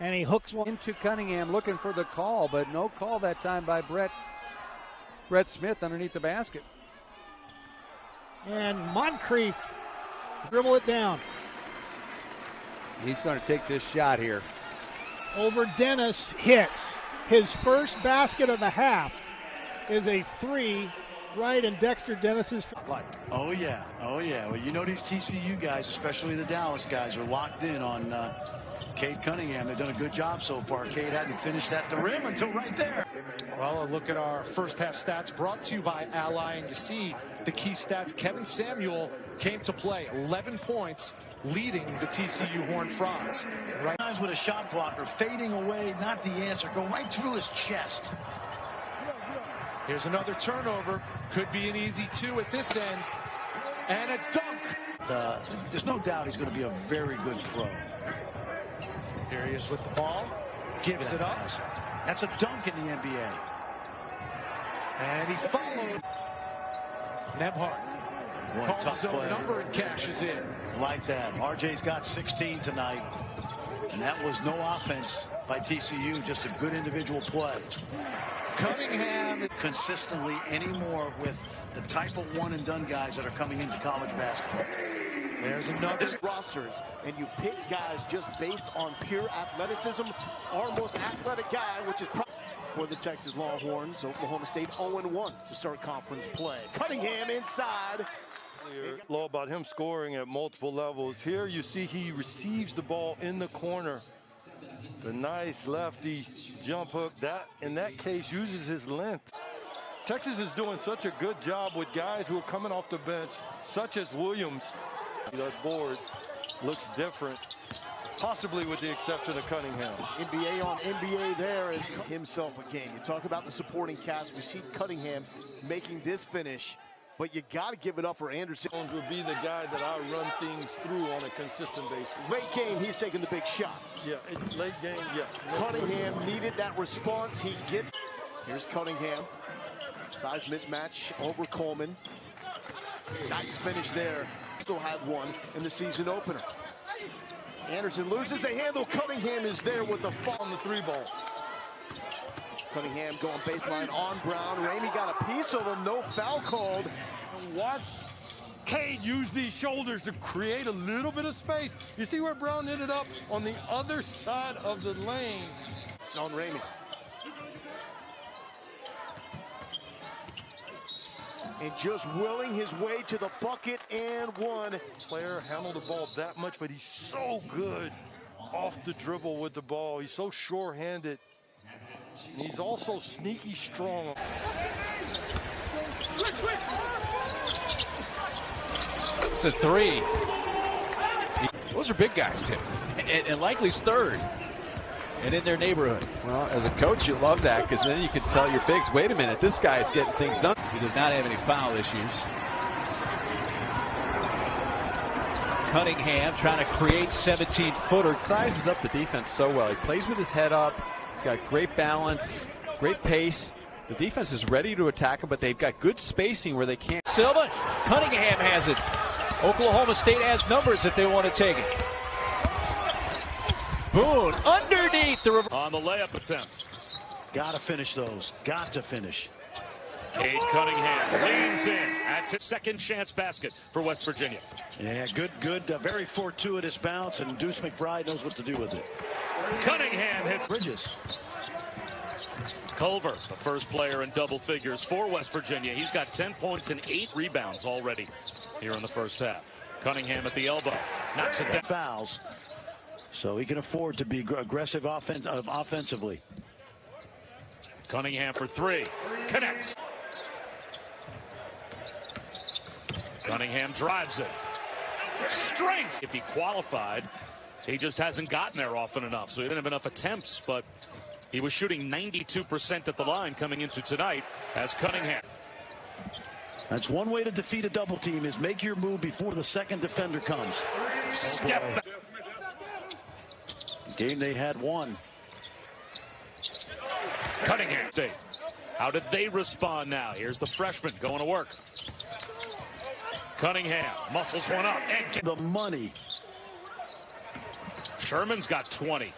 And he hooks one into Cunningham looking for the call, but no call that time by Brett Smith underneath the basket. And Moncrief dribble it down. He's going to take this shot here. Over Dennis, hits. His first basket of the half is a 3 right in Dexter Dennis's. Oh yeah. Well, you know these TCU guys, especially the Dallas guys, are locked in on Cade Cunningham. They've done a good job so far. Cade hadn't finished at the rim until right there. Well, a look at our first half stats brought to you by Ally, and you see the key stats. Kevin Samuel came to play, 11 points, leading the TCU Horned Frogs. Right. Times with a shot blocker, fading away, not the answer. Go right through his chest. Here's another turnover. Could be an easy 2 at this end. And a dunk. There's no doubt he's going to be a very good pro. Here he is with the ball. Gives it up. Pass. That's a dunk in the NBA. And he followed. Nebhart calls his own number and cashes in. Like that. RJ's got 16 tonight. And that was no offense by TCU, just a good individual play. Cunningham consistently anymore with the type of one-and-done guys that are coming into college basketball. There's another. Rosters, and you pick guys just based on pure athleticism. Our most athletic guy, which is for the Texas Longhorns, Oklahoma State 0-1 to start conference play. Cunningham inside. Low about him scoring at multiple levels. Here you see he receives the ball in the corner. The nice lefty jump hook. That, in that case, uses his length. Texas is doing such a good job with guys who are coming off the bench, such as Williams. That board looks different, possibly with the exception of Cunningham. NBA on NBA there is himself again. You talk about the supporting cast. We see Cunningham making this finish, but you got to give it up for Anderson. Jones would be the guy that I run things through on a consistent basis. Late game, he's taking the big shot. Yeah, late game, yeah. Cunningham needed that response. He gets. Here's Cunningham. Size mismatch over Coleman. Nice finish there. Still had one in the season opener. Anderson loses the handle. Cunningham is there with the fall on the 3-ball. Cunningham going baseline on Brown. Ramey got a piece of him. No foul called. Watch Cade use these shoulders to create a little bit of space. You see where Brown ended up? On the other side of the lane. It's on Ramey. And just willing his way to the bucket and one. Player handled the ball that much, but he's so good off the dribble with the ball. He's so sure-handed. And he's also sneaky strong. It's a 3. Those are big guys, Tim. And likely's third. And in their neighborhood. Well, as a coach, you love that because then you can tell your bigs, wait a minute, this guy's getting things done. He does not have any foul issues. Cunningham trying to create 17-footer. Sizes up the defense so well. He plays with his head up. He's got great balance, great pace. The defense is ready to attack him, but they've got good spacing where they can't. Silva, Cunningham has it. Oklahoma State has numbers if they want to take it. Boone underneath the on the layup attempt. Got to finish those. Got to finish. Cade Cunningham leans in. That's his second chance basket for West Virginia. Yeah, good, very fortuitous bounce, and Deuce McBride knows what to do with it. Cunningham hits Bridges. Culver, the first player in double figures for West Virginia. He's got 10 points and 8 rebounds already here in the first half. Cunningham at the elbow. Knocks it down. Fouls. So he can afford to be aggressive offensively. Cunningham for 3. Connects. Cunningham drives it. Strength. If he qualified, he just hasn't gotten there often enough. So he didn't have enough attempts, but he was shooting 92% at the line coming into tonight as Cunningham. That's one way to defeat a double team is make your move before the second defender comes. Step back. Game they had won. Cunningham State. How did they respond now? Here's the freshman going to work. Cunningham muscles one up and the money. Sherman's got 20.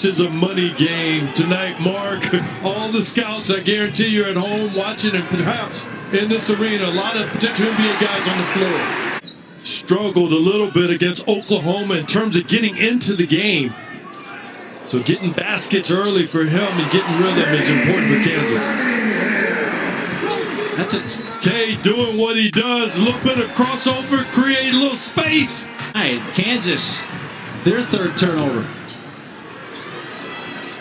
This is a money game tonight, Mark. All the scouts, I guarantee you're at home watching, and perhaps in this arena, a lot of potential NBA guys on the floor. Struggled a little bit against Oklahoma in terms of getting into the game. So getting baskets early for him and getting rhythm is important for Kansas. That's it. Cade doing what he does. A little bit of crossover, create a little space. All right, Kansas, their third turnover.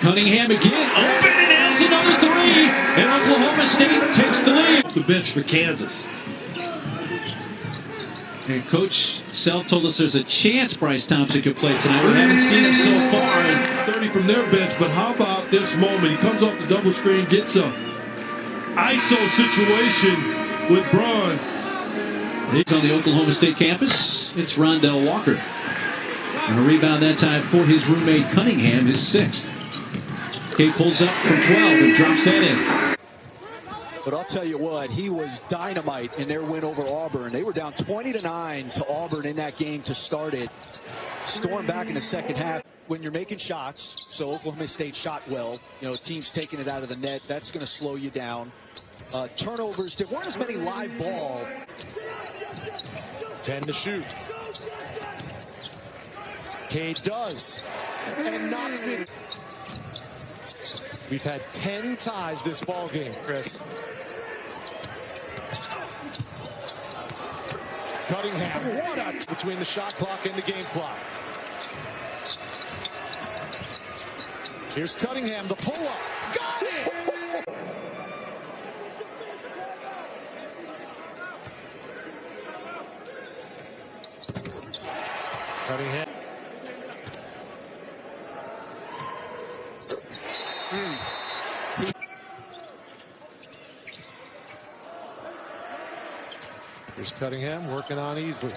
Cunningham again, open and nails another three, and Oklahoma State takes the lead. Off the bench for Kansas. And Coach Self told us there's a chance Bryce Thompson could play tonight. We haven't seen it so far. 30 from their bench, but how about this moment? He comes off the double screen, gets a ISO situation with Braun. He's on the Oklahoma State campus. It's Rondell Walker. And a rebound that time for his roommate Cunningham, his sixth. Cade pulls up from 12 and drops that in. But I'll tell you what, he was dynamite in their win over Auburn. They were down 20-9 to Auburn in that game to start it. Storm back in the second half. When you're making shots, so Oklahoma State shot well, you know, teams taking it out of the net, that's going to slow you down. Turnovers, there weren't as many live ball. 10 to shoot. Cade does, and knocks it. We've had 10 ties this ball game, Chris. Cunningham, what a between the shot clock and the game clock. Here's Cunningham, the pull-up. Got it! Cunningham. Here's Cunningham working on easily.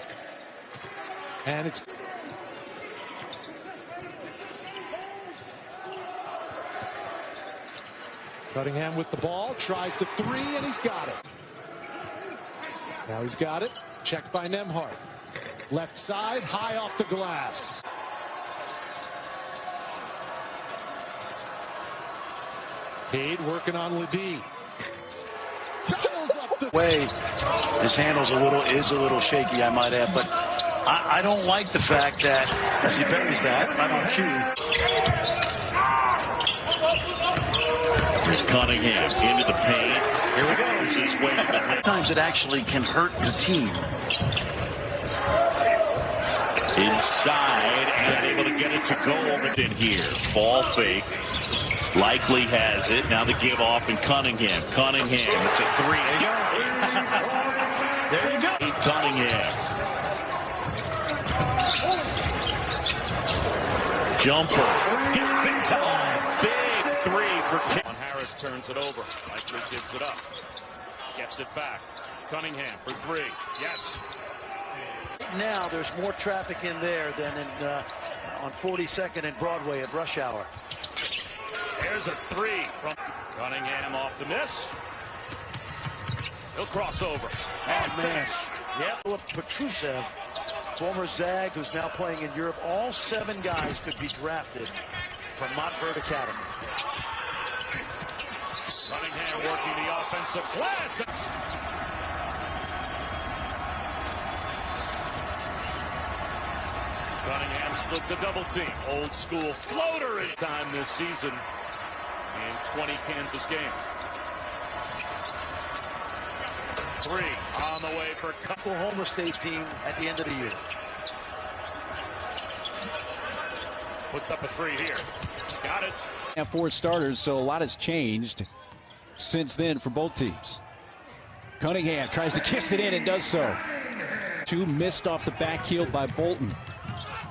And it's Cunningham with the ball, tries the three, and he's got it. Now he's got it. Checked by Nembhard. Left side, high off the glass. Cade working on Ledee. Way his handle's is a little shaky, I might add, but I don't like the fact that as he buries that right on cue. Here's Cunningham into the paint. Here we go. His way to Sometimes it actually can hurt the team. Inside and able to get it to go over in here. Ball fake. Likely has it. Now the give off in Cunningham. Cunningham, it's a three. There you go. Cunningham. Jumper. Big time. Big three for Cade. Harris turns it over. Likely gives it up. Gets it back. Cunningham for three. Yes. Now there's more traffic in there than in on 42nd and Broadway at rush hour. There's a three from Cunningham off the miss. He'll cross over. Oh, man. Yep. Petrusev, former Zag, who's now playing in Europe. All 7 guys could be drafted from Montverde Academy. Cunningham working the offensive glass. Cunningham splits a double team. Old school floater is time this season in 20 Kansas games. Three on the way for Oklahoma State team at the end of the year. Puts up a three here. Got it. Have 4 starters, so a lot has changed since then for both teams. Cunningham tries to kiss it in and does so. 2 missed off the back heel by Bolton.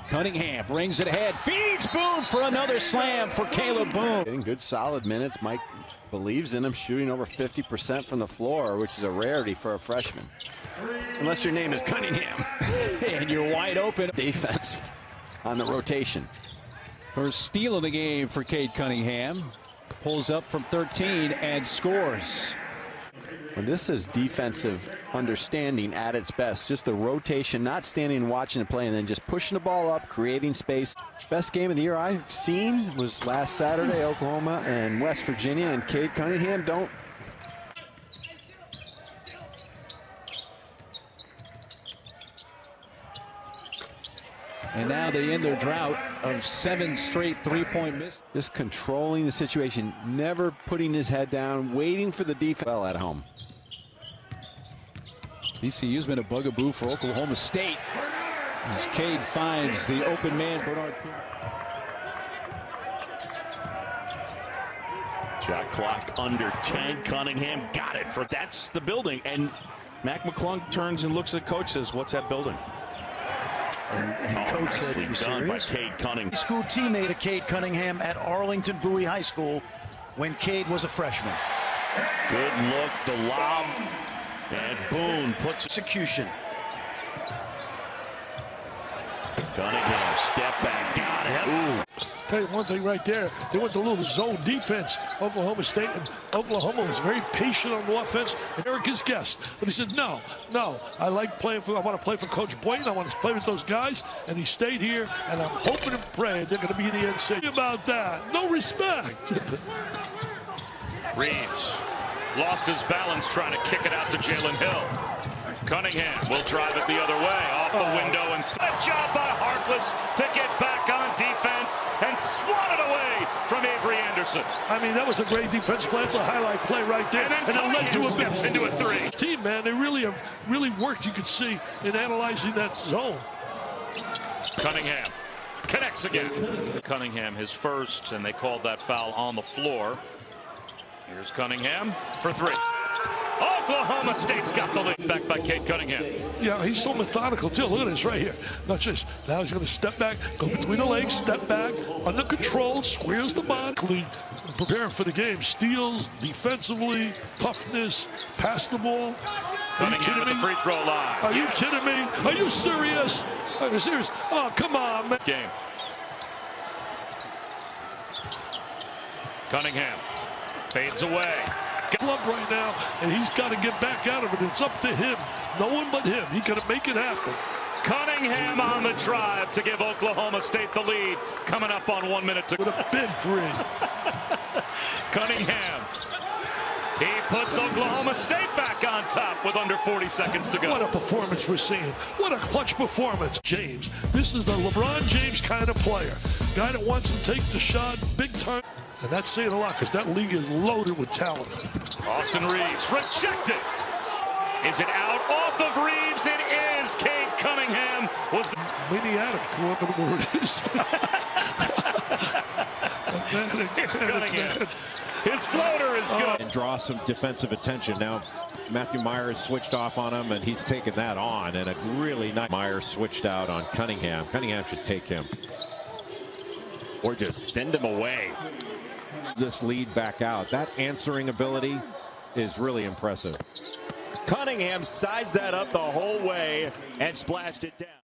Cunningham brings it ahead, feeds Boone for another slam for Caleb Boone. Getting good solid minutes. Mike believes in him, shooting over 50% from the floor, which is a rarity for a freshman. Unless your name is Cunningham. And you're wide open. Defense on the rotation. First steal of the game for Cade Cunningham. Pulls up from 13 and scores. And this is defensive understanding at its best. Just the rotation, not standing and watching the play, and then just pushing the ball up, creating space. Best game of the year I've seen was last Saturday, Oklahoma and West Virginia, and Cade Cunningham don't. And now they end their drought of 7 straight three-point misses. Just controlling the situation, never putting his head down, waiting for the defense well at home. TCU's been a bugaboo for Oklahoma State as Cade finds the open man, Bernard. Shot clock under 10. Cunningham got it. That's the building. And Mac McClung turns and looks at coach, says, what's that building? And coach said, "You done by serious?" Cade Cunningham. School teammate of Cade Cunningham at Arlington Bowie High School when Cade was a freshman. Good look, the lob, and Boone puts execution. Cunningham, step back, got it. Ooh. Tell you one thing right there, they went to a little zone defense, Oklahoma State, and Oklahoma was very patient on the offense, and Eric is guessed. But he said, no, I like playing for, I want to play for Coach Boynton, I want to play with those guys, and he stayed here, and I'm hoping and praying they're going to be in the NCAA. About that, no respect. Reeves lost his balance trying to kick it out to Jalen Hill. Cunningham will drive it the other way, off the window, and good job by Harkless to get back on defense and swat it away from Avery Anderson. I mean, that was a great defense play. It's a highlight play right there. And then Cunningham steps into a three. Team, man, they really have worked, you could see, in analyzing that zone. Cunningham connects again. Cunningham his first, and they called that foul on the floor. Here's Cunningham for three. Oklahoma State's got the lead. Back by Cade Cunningham. Yeah, he's so methodical too. Look at this right here. Not just now he's going to step back, go between the legs, step back, under control, squares the body, preparing for the game. Steals defensively, toughness, pass the ball. Cunningham at the free throw line. Are you kidding me? Are you serious? Are you serious? Oh, come on, man. Game. Cunningham fades away. Club right now, and he's got to get back out of it. It's up to him. No one but him. He got to make it happen. Cunningham on the drive to give Oklahoma State the lead. Coming up on 1 minute to with a big three. Cunningham. He puts Oklahoma State back on top with under 40 seconds to go. What a performance we're seeing. What a clutch performance. James. This is the LeBron James kind of player. Guy that wants to take the shot big time. And that's saying a lot because that league is loaded with talent. Austin Reeves rejected. Is it out off of Reeves? It is. Cade Cunningham was the maniatic, whatever the word is. It's Cunningham. His floater is good. And draw some defensive attention. Now Matthew Myers switched off on him, and he's taken that on. And a really nice Myers switched out on Cunningham. Cunningham should take him. Or just send him away. This lead back out. That answering ability is really impressive. Cunningham sized that up the whole way and splashed it down.